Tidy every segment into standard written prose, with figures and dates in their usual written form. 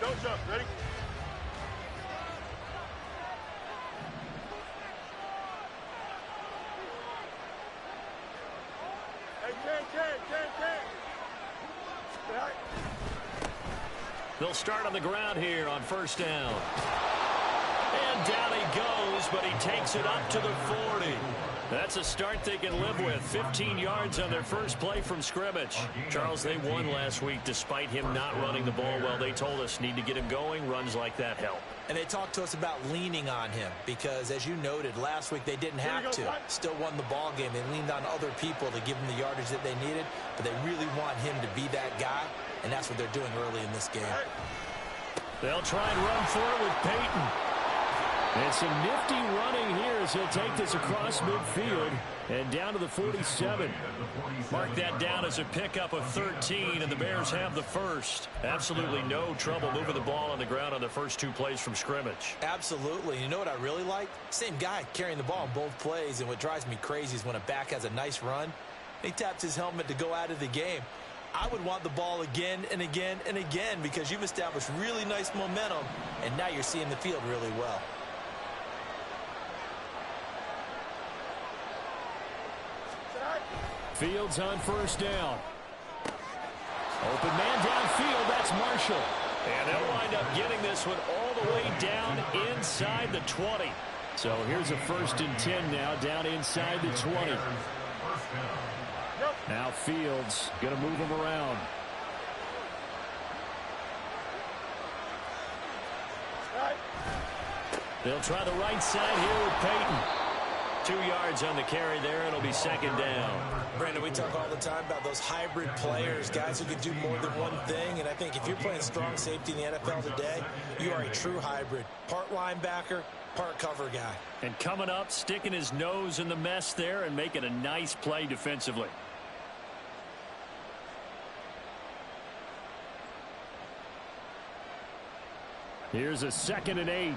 Don't jump. Ready? Hey, Ken. They'll start on the ground here on first down. And down he goes, but he takes it up to the 40. That's a start they can live with. 15 yards on their first play from scrimmage. Charles, they won last week despite him not running the ball well. They told us need to get him going. Runs like that help. And they talked to us about leaning on him because, as you noted, last week they didn't have to. Still won the ball game. They leaned on other people to give them the yardage that they needed, but they really want him to be that guy, and that's what they're doing early in this game. They'll try and run for it with Peyton. And some nifty running here as he'll take this across midfield and down to the 47. Mark that down as a pickup of 13, and the Bears have the first. Absolutely no trouble moving the ball on the ground on the first two plays from scrimmage. Absolutely. You know what I really like? Same guy carrying the ball on both plays, and what drives me crazy is when a back has a nice run, he taps his helmet to go out of the game. I would want the ball again and again and again because you've established really nice momentum, and now you're seeing the field really well. Fields on first down. Open man downfield, that's Marshall. And they'll wind up getting this one all the way down inside the 20. So here's a 1st and 10 now, down inside the 20. Now Fields going to move him around. They'll try the right side here with Peyton. 2 yards on the carry there. It'll be 2nd down. Brandon, we talk all the time about those hybrid players, guys who can do more than one thing. And I think if you're playing strong safety in the NFL today, you are a true hybrid. Part linebacker, part cover guy. And coming up, sticking his nose in the mess there and making a nice play defensively. Here's a 2nd and 8.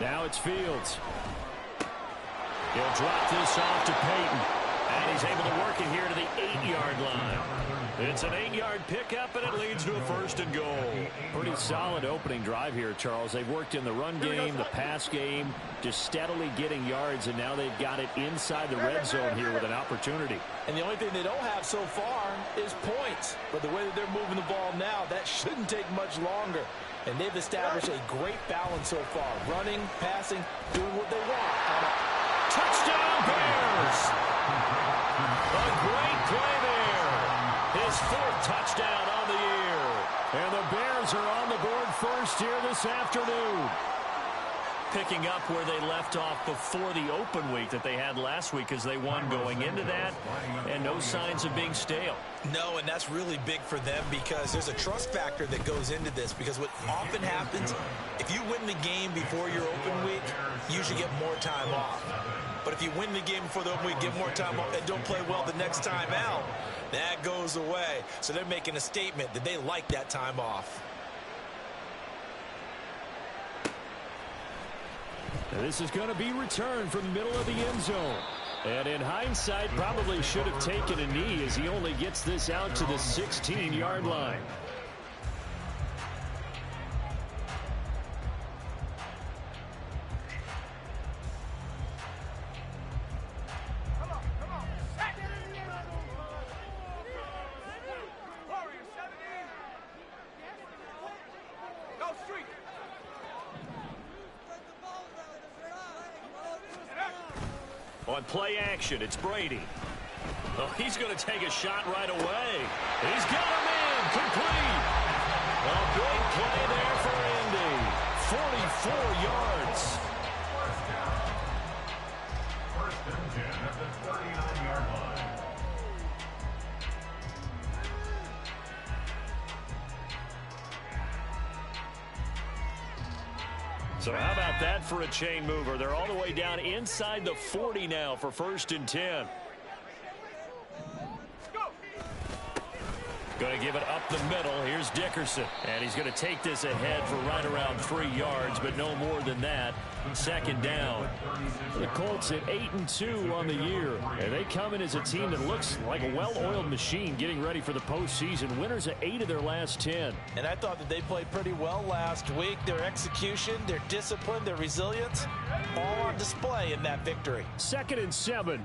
Now it's Fields. He'll drop this off to Peyton. And he's able to work it here to the 8-yard line. It's an 8-yard pickup, and it leads to a 1st and goal. Pretty solid opening drive here, Charles. They've worked in the run game, the pass game, just steadily getting yards, and now they've got it inside the red zone here with an opportunity. And the only thing they don't have so far is points. But the way that they're moving the ball now, that shouldn't take much longer. And they've established a great balance so far. Running, passing, doing what they want. Touchdown, Bears! A great play there. His 4th touchdown on the year. And the Bears are on the board first here this afternoon. Picking up where they left off before the open week that they had last week as they won going into that, and no signs of being stale. No, and that's really big for them because there's a trust factor that goes into this because what often happens, if you win the game before your open week, you usually get more time off. But if you win the game before the open week, get more time off, and don't play well the next time out, that goes away. So they're making a statement that they like that time off. This is going to be returned from the middle of the end zone. And in hindsight, probably should have taken a knee as he only gets this out to the 16-yard line. On play action, it's Brady. Oh, he's going to take a shot right away. He's got him in, complete. A big play there for Indy. 44 yards. First and 10 at the 39-yard line. So how about that for a chain mover? They're all the way down inside the 40 now for 1st and 10. Going to give it up the middle. Here's Dickerson. And he's going to take this ahead for right around 3 yards, but no more than that. Second down. The Colts at 8-2 on the year. And they come in as a team that looks like a well-oiled machine getting ready for the postseason. Winners of 8 of their last 10. And I thought that they played pretty well last week. Their execution, their discipline, their resilience, all on display in that victory. 2nd and 7.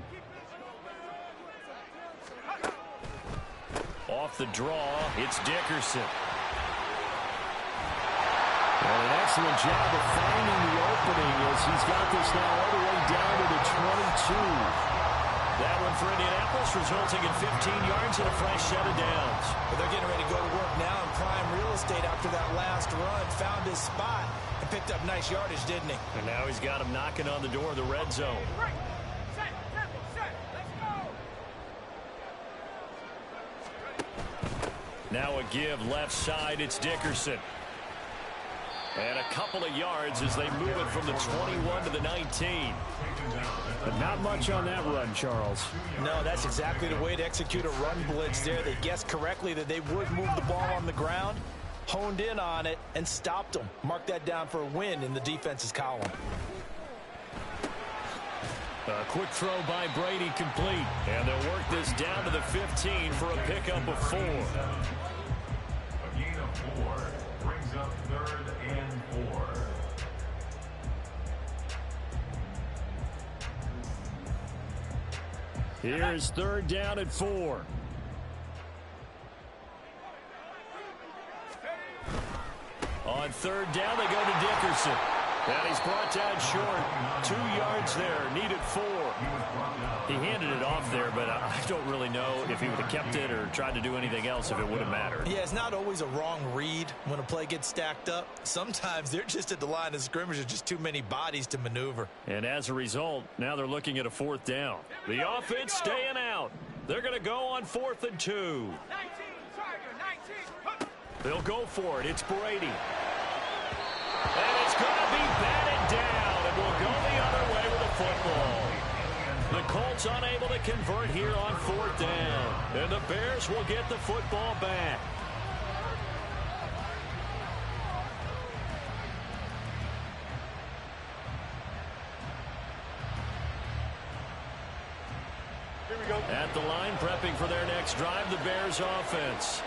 Off the draw, it's Dickerson. And an excellent job of finding the opening as he's got this now all the way down to the 22. That one for Indianapolis, resulting in 15 yards and a fresh set of downs. But they're getting ready to go to work now in prime real estate after that last run. Found his spot and picked up nice yardage, didn't he? And now he's got him knocking on the door of the red zone. Now a give left side, it's Dickerson. And a couple of yards as they move it from the 21 to the 19. But not much on that run, Charles. No, that's exactly the way to execute a run blitz there. They guessed correctly that they would move the ball on the ground, honed in on it, and stopped them. Mark that down for a win in the defense's column. A quick throw by Brady complete. And they'll work this down to the 15 for a pickup of 4. A gain of 4 brings up 3rd and 4. Here's 3rd down at 4. On 3rd down, they go to Dickerson. And he's brought down short. 2 yards there, needed 4. He handed it off there, but I don't really know if he would have kept it or tried to do anything else if it would have mattered. Yeah, it's not always a wrong read when a play gets stacked up. Sometimes they're just at the line of scrimmage. There's just too many bodies to maneuver. And as a result, now they're looking at a 4th down. The offense staying out. They're going to go on 4th and 2. They'll go for it. It's Brady. And it's going to be batted down, and we'll go the other way with the football. The Colts unable to convert here on 4th down, and the Bears will get the football back. Here we go. At the line, prepping for their next drive, the Bears offense.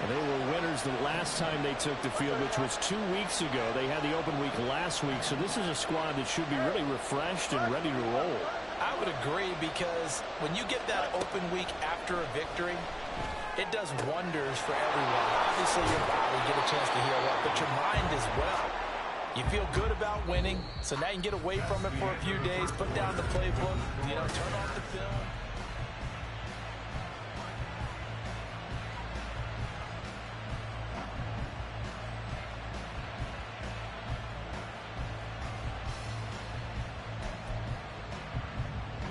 And they were winners the last time they took the field, which was 2 weeks ago. They had the open week last week, so this is a squad that should be really refreshed and ready to roll. I would agree, because when you get that open week after a victory, it does wonders for everyone. Obviously, your body get a chance to heal up, but your mind as well. You feel good about winning, so now you can get away from it for a few days, put down the playbook, turn off the film.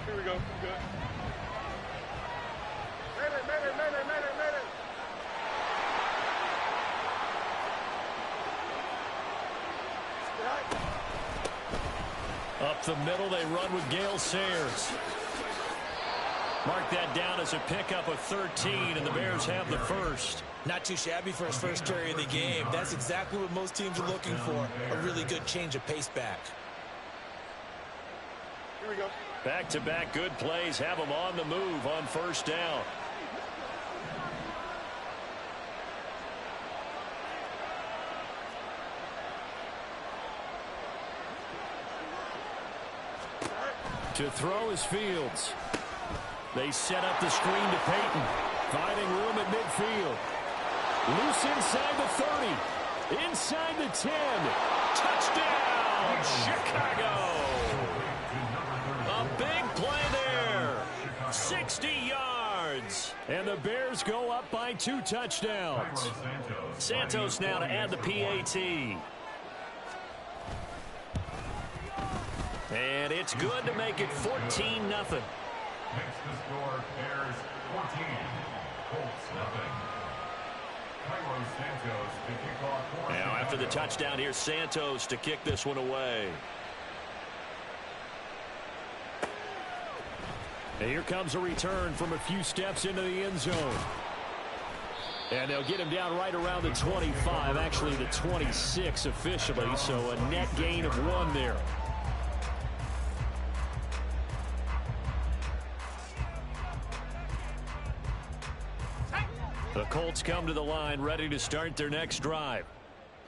Here we go. Good. Made it. Up the middle, they run with Gale Sayers. Mark that down as a pickup of 13, and the Bears have the first. Not too shabby for his first carry of the game. That's exactly what most teams are looking for, a really good change of pace back. Here we go. Back-to-back good plays have them on the move on 1st down. To throw is Fields. They set up the screen to Peyton. Finding room at midfield. Loose inside the 30. Inside the 10. Touchdown, Chicago. A big play there. 60 yards. And the Bears go up by 2 touchdowns. Santos now to add the PAT. And it's good to make it 14-0. Makes the score Bears 14, Colts nothing. Santos to kick off. Now after the touchdown, here's Santos to kick this one away. And here comes a return from a few steps into the end zone. And they'll get him down right around the 25, actually the 26 officially, so a net gain of 1 there. The Colts come to the line ready to start their next drive.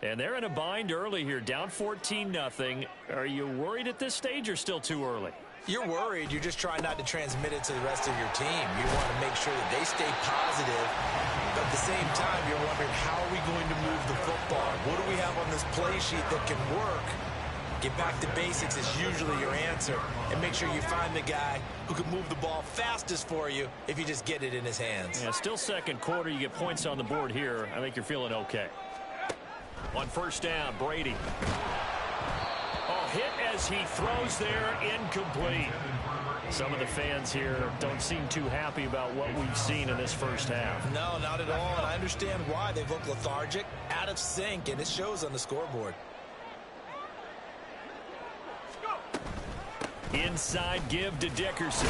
And they're in a bind early here, down 14-0. Are you worried at this stage or still too early? You're worried. You're just trying not to transmit it to the rest of your team. You want to make sure that they stay positive. But at the same time, you're wondering, how are we going to move the football? What do we have on this play sheet that can work? Get back to basics is usually your answer. And make sure you find the guy who can move the ball fastest for you if you just get it in his hands. Yeah, still second quarter. You get points on the board here. I think you're feeling okay. On first down, Brady. Oh, hit as he throws there, incomplete. Some of the fans here don't seem too happy about what we've seen in this first half. No, not at all, and I understand why. They've looked lethargic, out of sync, and it shows on the scoreboard. Inside give to Dickerson.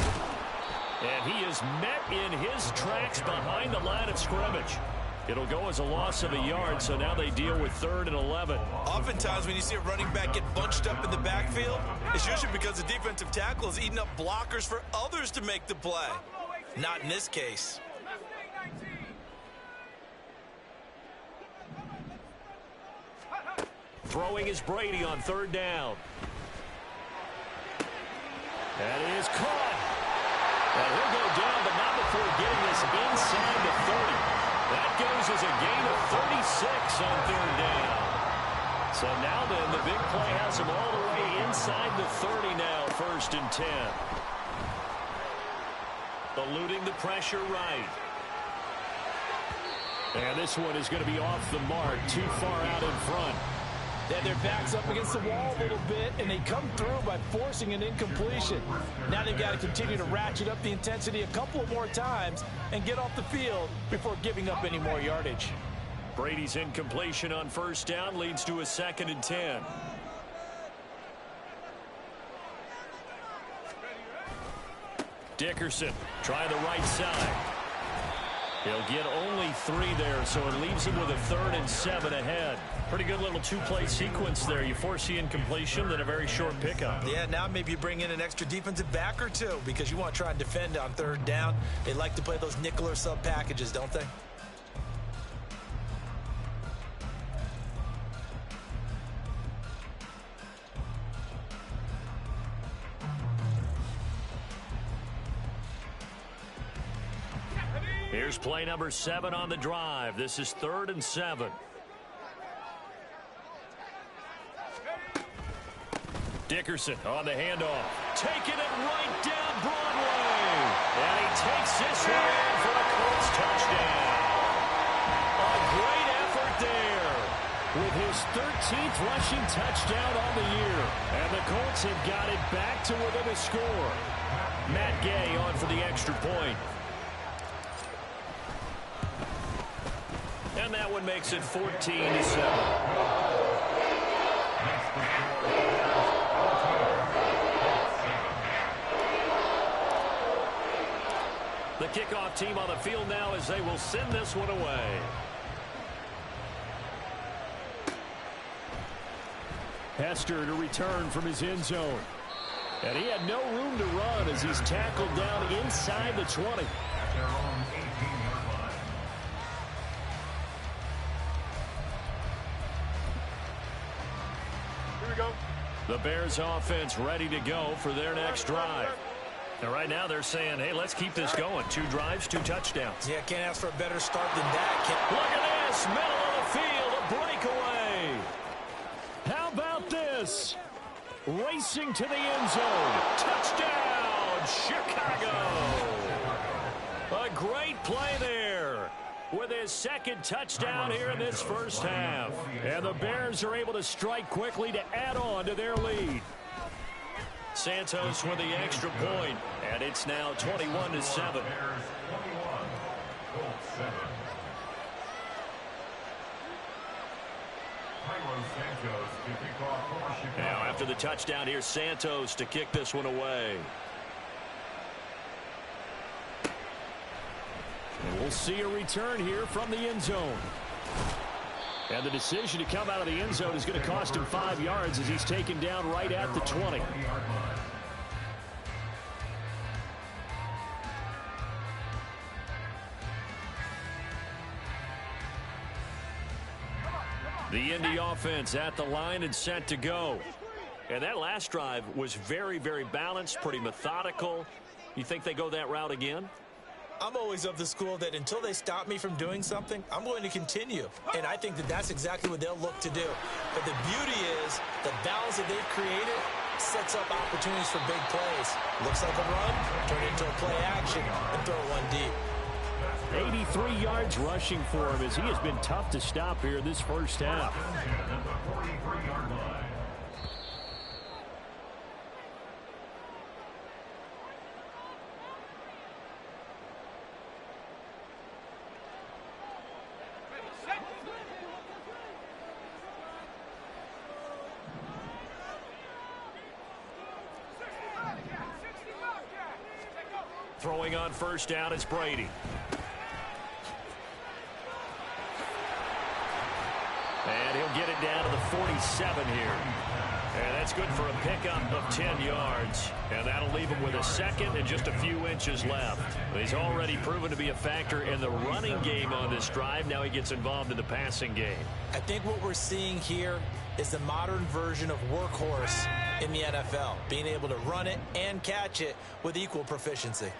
And he is met in his tracks behind the line of scrimmage. It'll go as a loss of a yard, so now they deal with 3rd and 11. Oftentimes when you see a running back get bunched up in the backfield, it's usually because the defensive tackle is eating up blockers for others to make the play. Not in this case. Throwing is Brady on 3rd down. That is caught. And he'll go down, but not before getting this inside the 30. That goes as a gain of 36 on 3rd down. So now then, the big play has him all the way inside the 30 now, 1st and 10. Eluding the pressure right. And this one is going to be off the mark, too far out in front. Then their back's up against the wall a little bit, and they come through by forcing an incompletion. Now they've got to continue to ratchet up the intensity a couple of more times and get off the field before giving up any more yardage. Brady's incompletion on 1st down leads to a 2nd and 10. Dickerson try the right side. He'll get only 3 there, so it leaves him with a 3rd and 7 ahead. Pretty good little 2-play sequence there. You force the incompletion, then a very short pickup. Yeah, now maybe you bring in an extra defensive back or 2 because you want to try and defend on 3rd down. They like to play those nickel or sub packages, don't they? Here's play number 7 on the drive. This is 3rd and 7. Dickerson on the handoff. Taking it right down Broadway. And he takes this one in for a Colts touchdown. A great effort there with his 13th rushing touchdown on the year. And the Colts have got it back to within a score. Matt Gay on for the extra point. And that one makes it 14-7. The kickoff team on the field now as they will send this one away. Hester to return from his end zone. And he had no room to run as he's tackled down inside the 20. The Bears offense ready to go for their next drive. And right now they're saying, hey, let's keep this going. 2 drives, 2 touchdowns. Yeah, can't ask for a better start than that. Look at this, middle of the field, a breakaway. How about this? Racing to the end zone. Touchdown, Chicago. A great play there with his 2nd touchdown here in this first half. And the Bears are able to strike quickly to add on to their lead. Santos with the extra point, and it's now 21-7. Now after the touchdown, here's Santos to kick this one away. And we'll see a return here from the end zone. And the decision to come out of the end zone is going to cost him 5 yards as he's taken down right at the 20. The Indy offense at the line and set to go. And that last drive was very, very balanced, pretty methodical. You think they go that route again? I'm always of the school that until they stop me from doing something, I'm going to continue. And I think that that's exactly what they'll look to do. But the beauty is the balance that they've created sets up opportunities for big plays. Looks like a run, turn it into a play action, and throw one deep. 83 yards rushing for him as he has been tough to stop here this first half. Throwing on first down, it's Brady. And he'll get it down to the 47 here. And that's good for a pickup of 10 yards. And that'll leave him with a second and just a few inches left. He's already proven to be a factor in the running game on this drive. Now he gets involved in the passing game. I think what we're seeing here is the modern version of workhorse in the NFL, being able to run it and catch it with equal proficiency.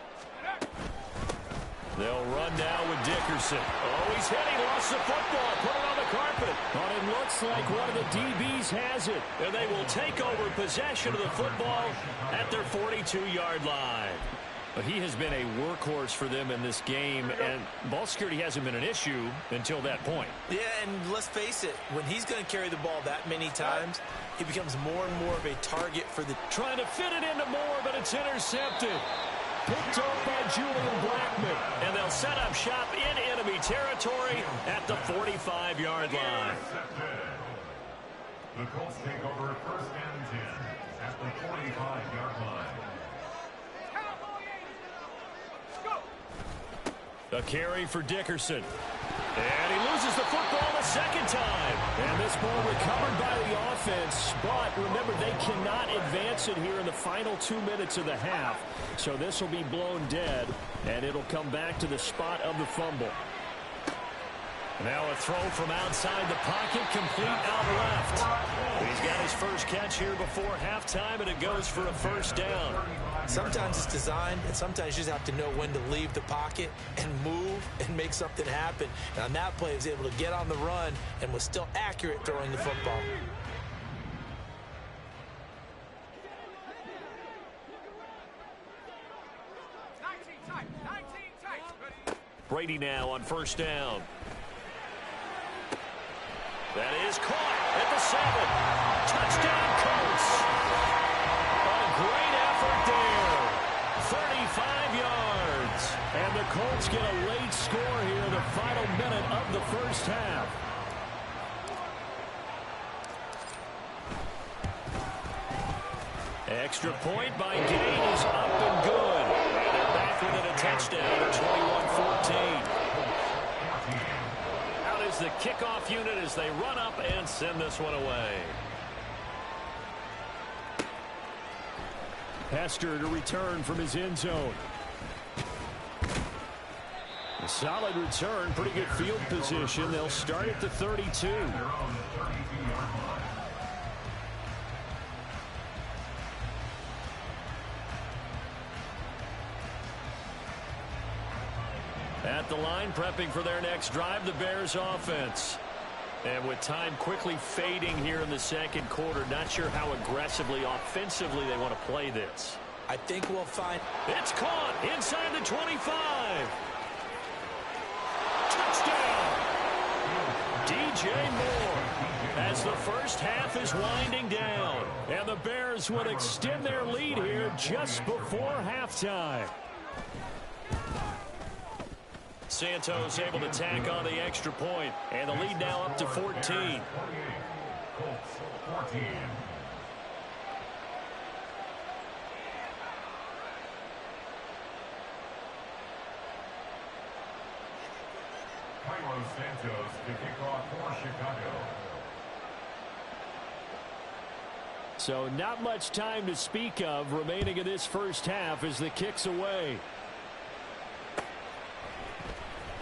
They'll run now with Dickerson. Oh, he's hit. He lost the football. Put it on the carpet. But it looks like one of the DBs has it. And they will take over possession of the football at their 42-yard line. But he has been a workhorse for them in this game, and ball security hasn't been an issue until that point. Yeah, and let's face it, when he's going to carry the ball that many times, he becomes more and more of a target for the... Trying to fit it into Moore, but it's intercepted. Picked up by Julian Blackman. And they'll set up shop in enemy territory at the 45-yard line. The Colts take over first and 10 at the 45-yard line. A carry for Dickerson. And he loses the football a second time. And this ball recovered by the offense. But remember, they cannot advance it here in the final 2 minutes of the half. So this will be blown dead. And it'll come back to the spot of the fumble. Now a throw from outside the pocket, complete out left. He's got his first catch here before halftime, and it goes for a first down. Sometimes it's designed, and sometimes you just have to know when to leave the pocket and move and make something happen. And on that play, he was able to get on the run and was still accurate throwing the football. Brady now on first down. That is caught at the 7. Touchdown, Colts. A great effort there. 35 yards. And the Colts get a late score here, the final minute of the first half. Extra point by Gain is up and good. And they're back within a touchdown at 21-14. The kickoff unit as they run up and send this one away. Hester to return from his end zone. A solid return, pretty good field position. They'll start at the 32. At the line, prepping for their next drive, the Bears offense. And with time quickly fading here in the second quarter, not sure how aggressively, offensively they want to play this. I think we'll find... It's caught inside the 25. Touchdown! DJ Moore as the first half is winding down. And the Bears would extend their lead here just before halftime. Santos able to tack on the extra point, and the lead now up to 14. Colts 14. Santos to kick off for Chicago. So not much time to speak of remaining in this first half as the kick's away.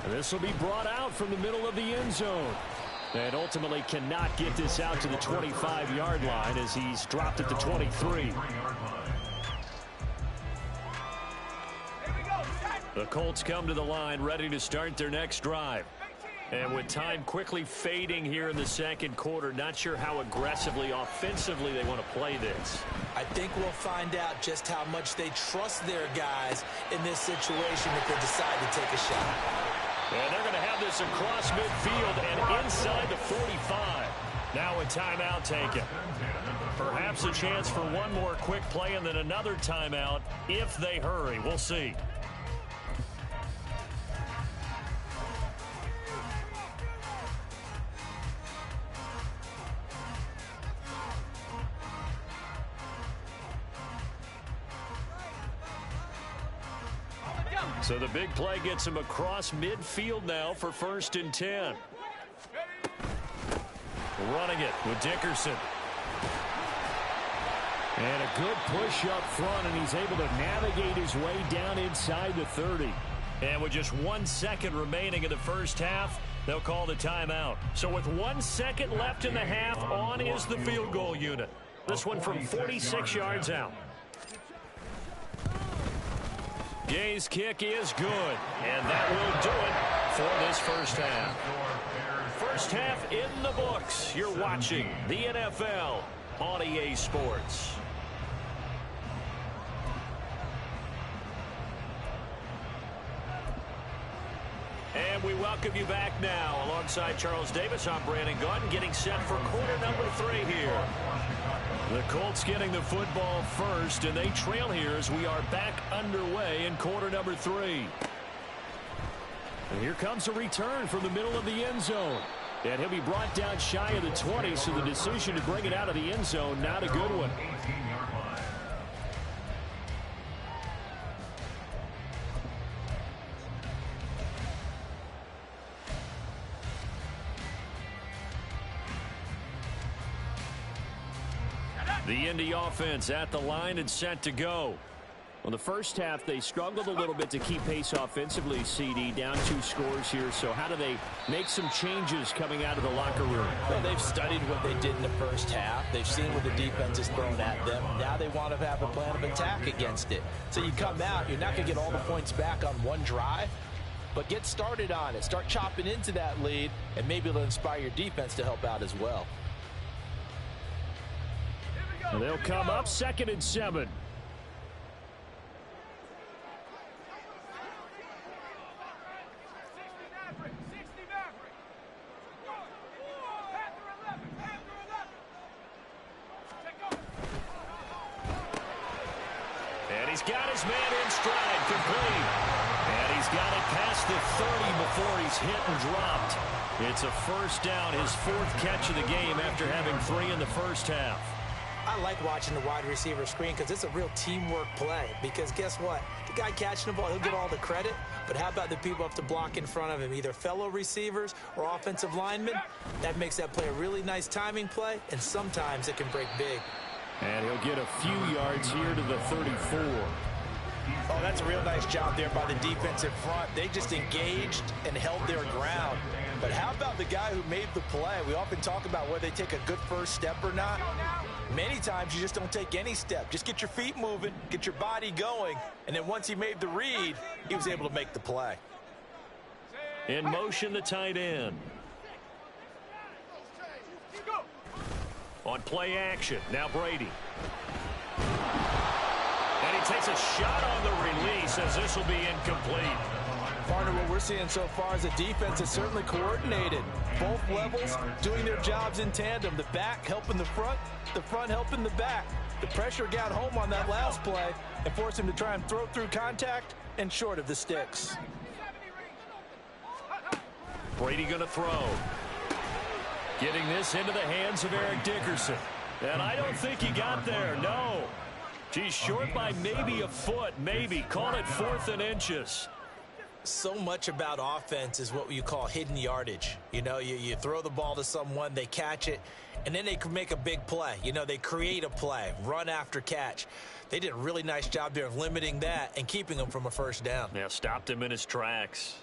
And this will be brought out from the middle of the end zone. And ultimately cannot get this out to the 25-yard line as he's dropped at the 23. The Colts come to the line ready to start their next drive. And with time quickly fading here in the second quarter, not sure how aggressively, offensively they want to play this. I think we'll find out just how much they trust their guys in this situation if they decide to take a shot. And they're going to have this across midfield and inside the 45. Now a timeout taken. Perhaps a chance for one more quick play and then another timeout if they hurry. We'll see. So the big play gets him across midfield now for 1st and 10. Running it with Dickerson. And a good push up front, and he's able to navigate his way down inside the 30. And with just 1 second remaining in the first half, they'll call the timeout. So with 1 second left in the half, on is the field goal unit. This one from 46 yards out. Gay's kick is good, and that will do it for this first half. First half in the books. You're watching the NFL on EA Sports. And we welcome you back now. Alongside Charles Davis, I'm Brandon Gunn, getting set for quarter number 3 here. The Colts getting the football first, and they trail here as we are back underway in quarter number 3. And here comes a return from the middle of the end zone. And he'll be brought down shy of the 20, so the decision to bring it out of the end zone, not a good one. The Indy offense at the line and set to go. Well, the first half, they struggled a little bit to keep pace offensively, CD, down 2 scores here. So how do they make some changes coming out of the locker room? Well, they've studied what they did in the first half. They've seen what the defense has thrown at them. Now they want to have a plan of attack against it. So you come out, you're not going to get all the points back on one drive, but get started on it. Start chopping into that lead, and maybe it'll inspire your defense to help out as well. And they'll come up 2nd and 7. And he's got his man in stride, complete. And he's got it past the 30 before he's hit and dropped. It's a first down, his 4th catch of the game after having 3 in the first half. I like watching the wide receiver screen because it's a real teamwork play. Because guess what? The guy catching the ball, he'll get all the credit. But how about the people up to block in front of him, either fellow receivers or offensive linemen? That makes that play a really nice timing play, and sometimes it can break big. And he'll get a few yards here to the 34. Oh, that's a real nice job there by the defensive front. They just engaged and held their ground. But how about the guy who made the play? We often talk about whether they take a good first step or not. Many times you just don't take any step. Just get your feet moving, get your body going, and then once he made the read, he was able to make the play. In motion, the tight end. On play action, now Brady. And he takes a shot on the release as this will be incomplete. Partner, what we're seeing so far is the defense is certainly coordinated. Both levels doing their jobs in tandem. The back helping the front helping the back. The pressure got home on that last play and forced him to try and throw through contact and short of the sticks. Brady going to throw. Getting this into the hands of Eric Dickerson. And I don't think he got there, no. He's short by maybe a foot, maybe. Call it 4th and inches. So much about offense is what you call hidden yardage. You know, you throw the ball to someone, they catch it, and then they can make a big play. You know, they create a play, run after catch. They did a really nice job there of limiting that and keeping him from a first down. Yeah, stopped him in his tracks.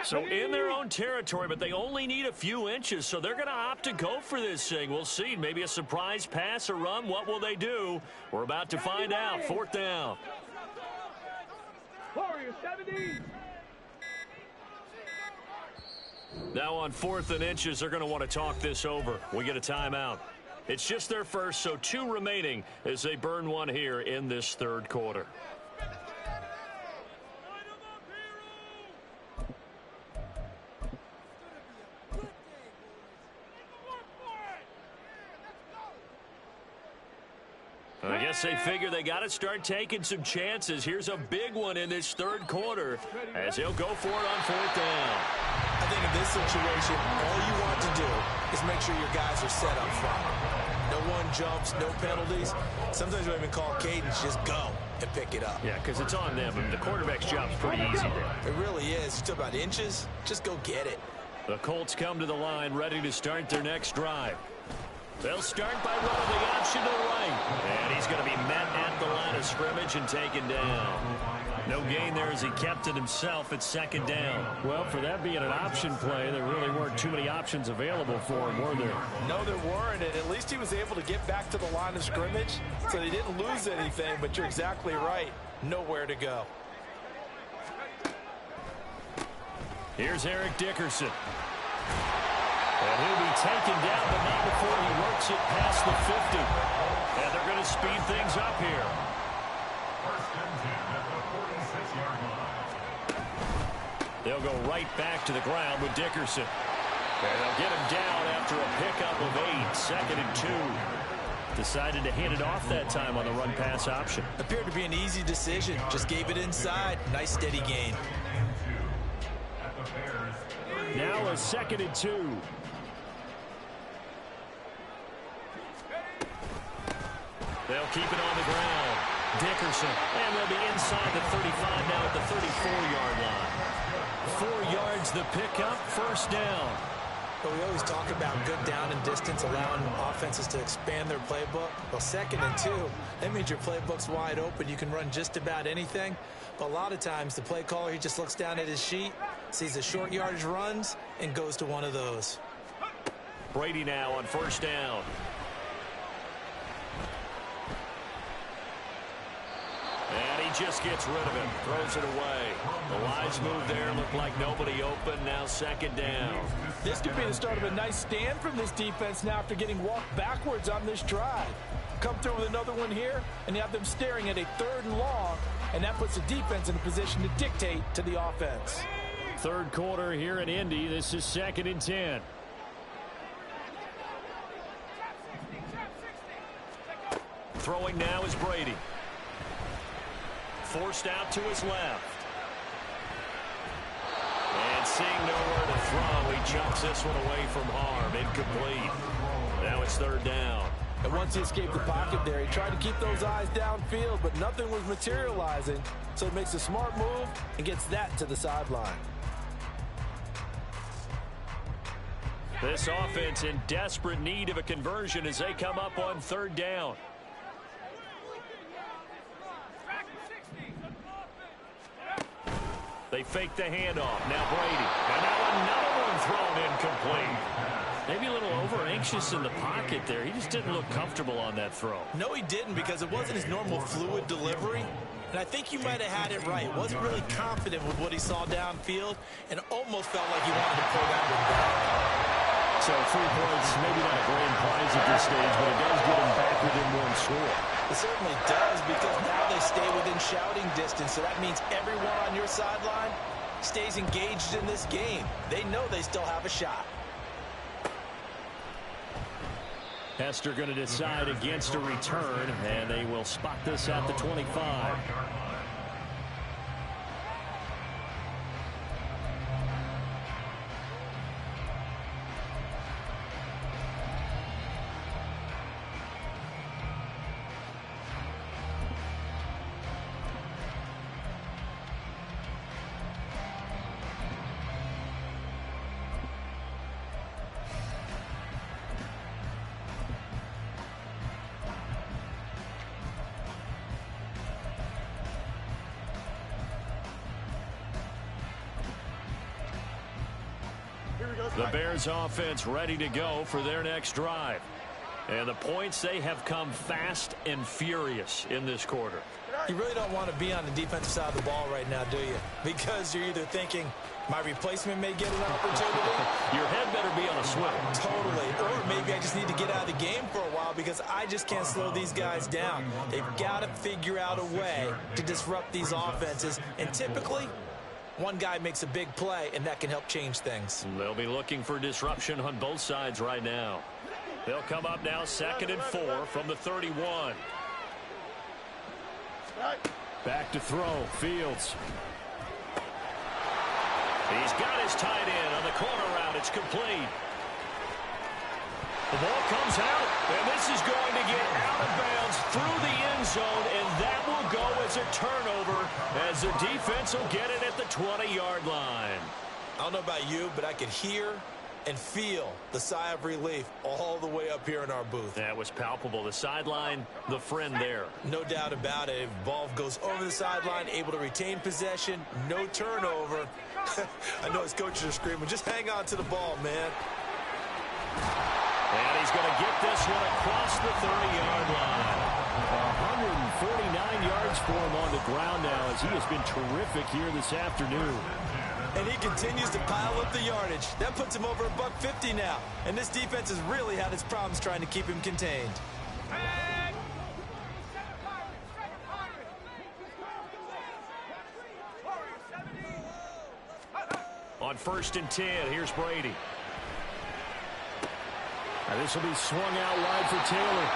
So in their own territory, but they only need a few inches, so they're going to opt to go for this thing. We'll see. Maybe a surprise pass or run. What will they do? We're about to find out. 4th down. Now on 4th and inches, they're going to want to talk this over. We get a timeout. It's just their first, so 2 remaining as they burn one here in this 3rd quarter. I guess they figure they got to start taking some chances. Here's a big one in this 3rd quarter as he'll go for it on 4th down. I think in this situation, all you want to do is make sure your guys are set up front. No one jumps, no penalties. Sometimes we even call cadence, just go and pick it up. Yeah, because it's on them, and the quarterback's job's pretty easy there. It really is. You talk about inches, just go get it. The Colts come to the line ready to start their next drive. They'll start by running the option to the right. And he's going to be met at the line of scrimmage and taken down. No gain there as he kept it himself at 2nd down. Well, for that being an option play, there really weren't too many options available for him, were there? No, there weren't, and at least he was able to get back to the line of scrimmage, so they didn't lose anything, but you're exactly right. Nowhere to go. Here's Eric Dickerson. And he'll be taken down, but not before he works it past the 50. And they're going to speed things up here. 1st and 10 at the 46-yard line. They'll go right back to the ground with Dickerson. And they'll get him down after a pickup of 8. 2nd and 2. Decided to hand it off that time on the run-pass option. Appeared to be an easy decision. Just gave it inside. Nice steady gain. Now a 2nd and 2. They'll keep it on the ground. Dickerson. And they'll be inside the 35 now at the 34-yard line. 4 yards the pickup, 1st down. But we always talk about good down and distance, allowing offenses to expand their playbook. Well, 2nd and 2, that means your playbook's wide open. You can run just about anything. But a lot of times the play caller, he just looks down at his sheet, sees the short yardage runs, and goes to one of those. Brady now on 1st down. And he just gets rid of it, throws it away. The lines move there, look like nobody open, now 2nd down. This could be the start of a nice stand from this defense now after getting walked backwards on this drive. Come through with another one here, and you have them staring at a 3rd and long, and that puts the defense in a position to dictate to the offense. 3rd quarter here in Indy. This is 2nd and 10. Throwing now is Brady. Forced out to his left. And seeing nowhere to throw, he chucks this one away from harm. Incomplete. Now it's 3rd down. And once he escaped the pocket there, he tried to keep those eyes downfield, but nothing was materializing. So he makes a smart move and gets that to the sideline. This offense in desperate need of a conversion as they come up on 3rd down. They fake the handoff. Now Brady. And now another one thrown incomplete. Maybe a little over-anxious in the pocket there. He just didn't look comfortable on that throw. No, he didn't, because it wasn't his normal fluid delivery. And I think you might have had it right. Wasn't really confident with what he saw downfield and almost felt like he wanted to pull that one back. So 3 points, maybe not a grand prize at this stage, but it does get him back within 1 score. It certainly does, because now they stay within shouting distance, so that means everyone on your sideline stays engaged in this game. They know they still have a shot. Hester going to decide against a return, and they will spot this at the 25. The Bears offense ready to go for their next drive. And the points, they have come fast and furious in this quarter. You really don't want to be on the defensive side of the ball right now, do you? Because you're either thinking, my replacement may get an opportunity. Your head better be on a swivel. Totally. Or maybe I just need to get out of the game for a while because I just can't slow these guys down. They've got to figure out a way to disrupt these offenses. And typically, one guy makes a big play, and that can help change things. They'll be looking for disruption on both sides right now. They'll come up now 2nd and 4 from the 31. Back to throw. Fields. He's got his tight end on the corner route. It's complete. The ball comes out, and this is going to get out of bounds through the end zone, and that will go as a turnover as the defense will get it at the 20-yard line. I don't know about you, but I could hear and feel the sigh of relief all the way up here in our booth. That was palpable. The sideline, the friend there. No doubt about it. Ball goes over the sideline, able to retain possession, no turnover. I know his coaches are screaming, just hang on to the ball, man. And he's going to get this one across the 30-yard line. 149 yards for him on the ground now as he has been terrific here this afternoon. And he continues to pile up the yardage. That puts him over $150 now. And this defense has really had its problems trying to keep him contained. On 1st and 10, here's Brady. Now this will be swung out wide for Taylor.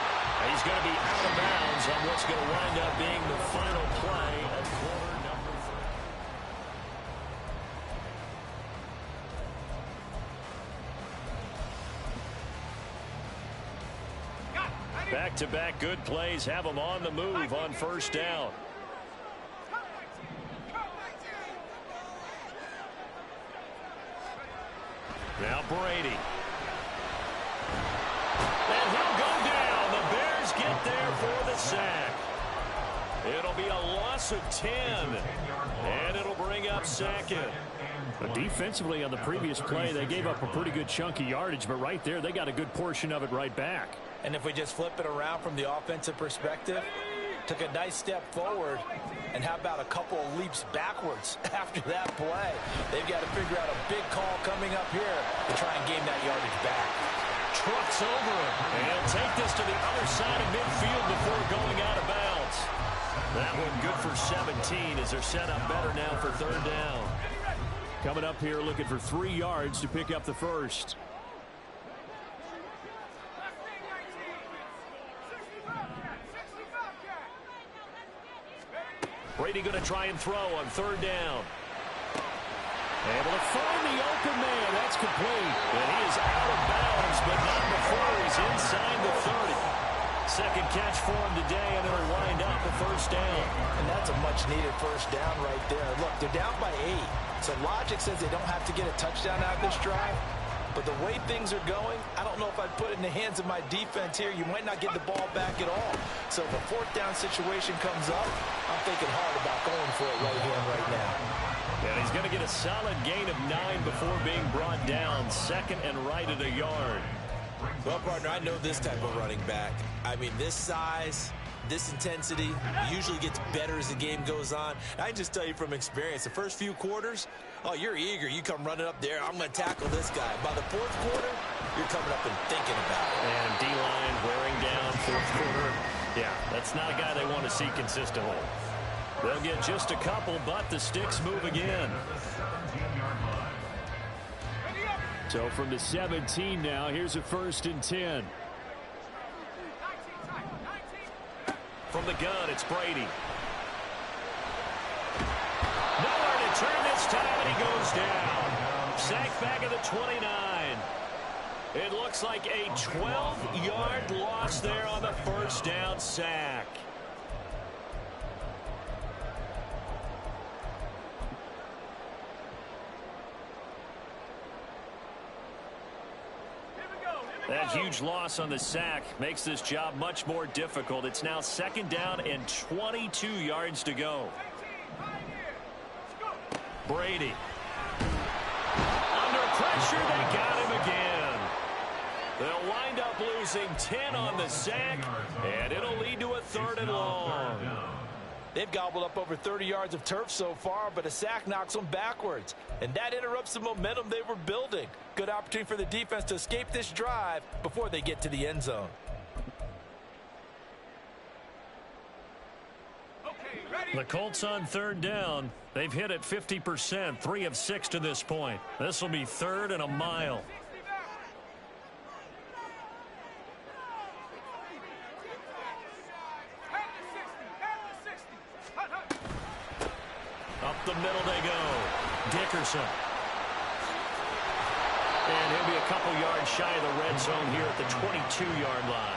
He's going to be out of bounds on what's going to wind up being the final play of quarter number 3. Back-to-back good plays have them on the move on 1st down. Now Brady. And he'll go down. The Bears get there for the sack. It'll be a loss of 10. And it'll bring up 2nd. But defensively on the previous play, they gave up a pretty good chunk of yardage. But right there, they got a good portion of it right back. And if we just flip it around from the offensive perspective, took a nice step forward, and how about a couple of leaps backwards after that play? They've got to figure out a big call coming up here to try and gain that yardage back. Trucks over him, and he'll take this to the other side of midfield before going out of bounds. That one good for 17 as they're set up better now for 3rd down. Coming up here looking for 3 yards to pick up the first. Brady going to try and throw on 3rd down. Able to find the open man. That's complete. And he is out of bounds, but not before he's inside the 30. Second catch for him today, and it'll wind up a 1st down. And that's a much-needed 1st down right there. Look, they're down by 8. So logic says they don't have to get a touchdown out of this drive. But the way things are going, I don't know if I'd put it in the hands of my defense here. You might not get the ball back at all. So if a 4th down situation comes up, I'm thinking hard about going for it right here and right now. And he's going to get a solid gain of 9 before being brought down. 2nd and right at a yard. Well, partner, I know this type of running back. I mean, this size, this intensity usually gets better as the game goes on. I can just tell you from experience, the first few quarters, oh, you're eager. You come running up there. I'm going to tackle this guy. By the 4th quarter, you're coming up and thinking about it. And D-line wearing down 4th quarter. Yeah, that's not a guy they want to see consistently. They'll get just a couple, but the sticks move again. So from the 17 now, here's a 1st and 10. From the gun, it's Brady. Nowhere to turn this time, and he goes down. Sacked back at the 29. It looks like a 12-yard loss there on the 1st down sack. That huge loss on the sack makes this job much more difficult. It's now 2nd down and 22 yards to go. Brady. Under pressure. pressure. They got him again. They'll wind up losing 10 on the sack, and it'll lead to a 3rd and long. They've gobbled up over 30 yards of turf so far, but a sack knocks them backwards. And that interrupts the momentum they were building. Good opportunity for the defense to escape this drive before they get to the end zone. The Colts on 3rd down. They've hit it 50%, 3 of 6 to this point. This will be 3rd and a mile. Up the middle they go. Dickerson. And he'll be a couple yards shy of the red zone here at the 22-yard line.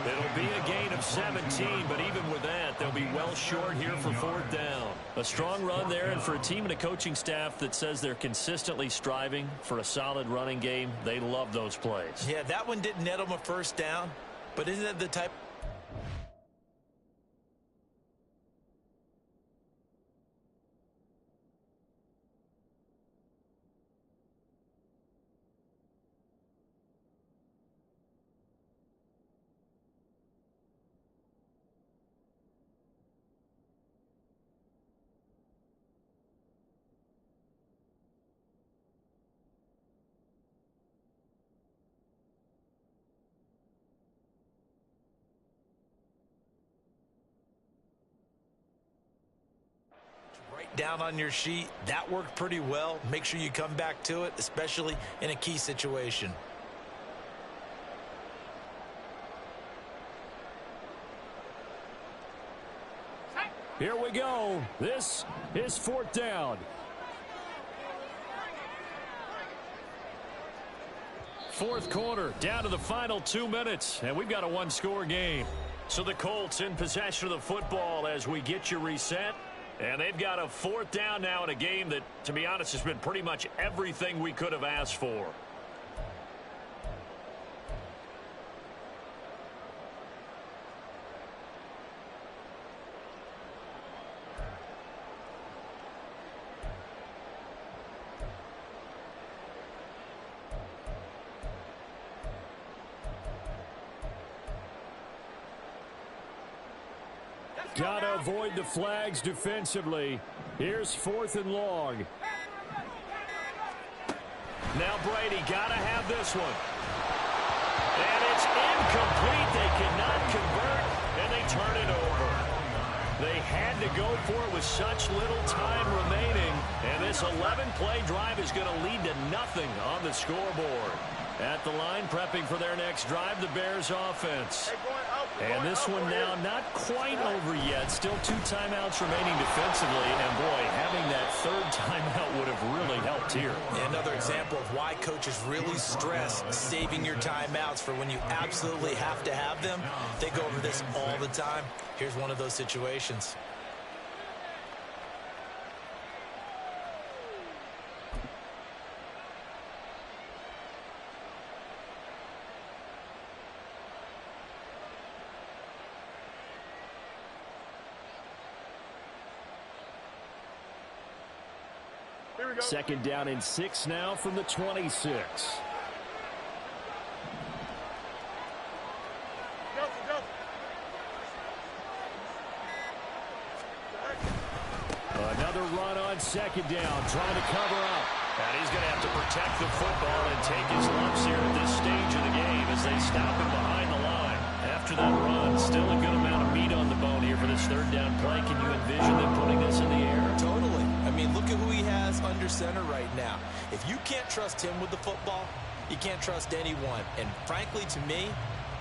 It'll be a gain of 17, but even with that, they'll be well short here for 4th down. A strong run there, and for a team and a coaching staff that says they're consistently striving for a solid running game, they love those plays. Yeah, that one didn't net them a 1st down, but isn't it the type... down on your sheet? That worked pretty well. Make sure you come back to it, especially in a key situation. Here we go. This is 4th down. 4th quarter, down to the final 2 minutes, and we've got a 1-score game. So the Colts in possession of the football as we get you reset. And they've got a 4th down now in a game that, to be honest, has been pretty much everything we could have asked for. Got to avoid the flags defensively. Here's 4th and long. Now Brady got to have this one. And it's incomplete. They cannot convert, and they turn it over. They had to go for it with such little time remaining, and this 11-play drive is going to lead to nothing on the scoreboard. At the line, prepping for their next drive, the Bears offense. And this one now not quite over yet. Still 2 timeouts remaining defensively. And, boy, having that 3rd timeout would have really helped here. Another example of why coaches really stress saving your timeouts for when you absolutely have to have them. They go over this all the time. Here's one of those situations. Second down and 6 now from the 26. Another run on 2nd down, trying to cover up. And he's going to have to protect the football and take his lumps here at this stage of the game as they stop him behind the line. After that run, still a good amount of meat on the bone here for this 3rd down play. Can you envision them putting this in the air? Totally. I mean, look at who he has under center right now. If you can't trust him with the football, you can't trust anyone. And frankly, to me,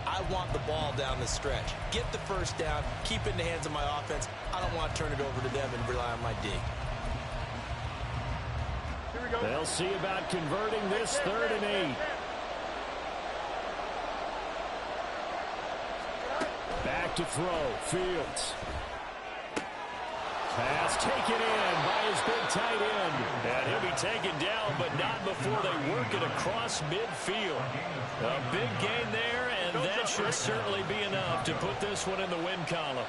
I want the ball down the stretch. Get the 1st down, keep it in the hands of my offense. I don't want to turn it over to them and rely on my D. Here we go. They'll see about converting this 3rd and 8. Back to throw. Fields. Pass taken in by his big tight end. And he'll be taken down, but not before they work it across midfield. A big gain there, and that should certainly be enough to put this one in the win column.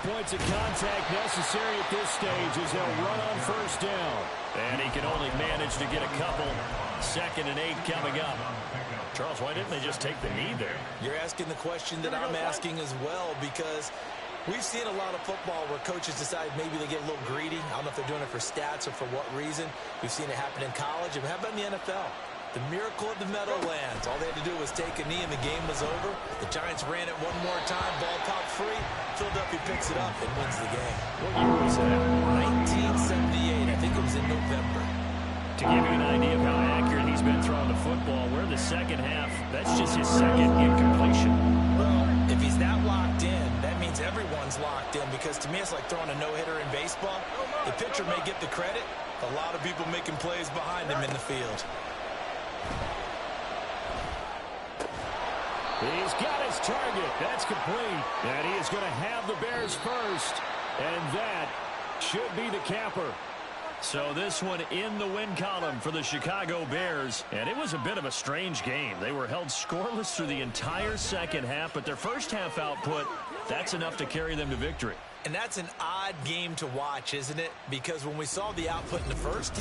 points of contact necessary at this stage as they'll run on first down. And he can only manage to get a couple. 2nd and 8 coming up. Charles, why didn't they just take the knee there? You're asking the question that I'm asking as well, because we've seen a lot of football where coaches decide maybe they get a little greedy. I don't know if they're doing it for stats or for what reason. We've seen it happen in college. And how about in the NFL? The miracle of the Meadowlands. All they had to do was take a knee and the game was over. The Giants ran it one more time. Ball popped free. Philadelphia picks it up and wins the game. What year was that? 1978. I think it was in November. To give you an idea of how accurate he's been throwing the football, we're in the second half. That's just his 2nd incompletion. Well, if he's that locked in, that means everyone's locked in, because to me it's like throwing a no-hitter in baseball. The pitcher may get the credit. A lot of people making plays behind him in the field. He's got his target. That's complete. And he is going to have the Bears first. And that should be the capper. So this one in the win column for the Chicago Bears. And it was a bit of a strange game. They were held scoreless through the entire second half, but their first half output, that's enough to carry them to victory. And that's an odd game to watch, isn't it? Because when we saw the output in the first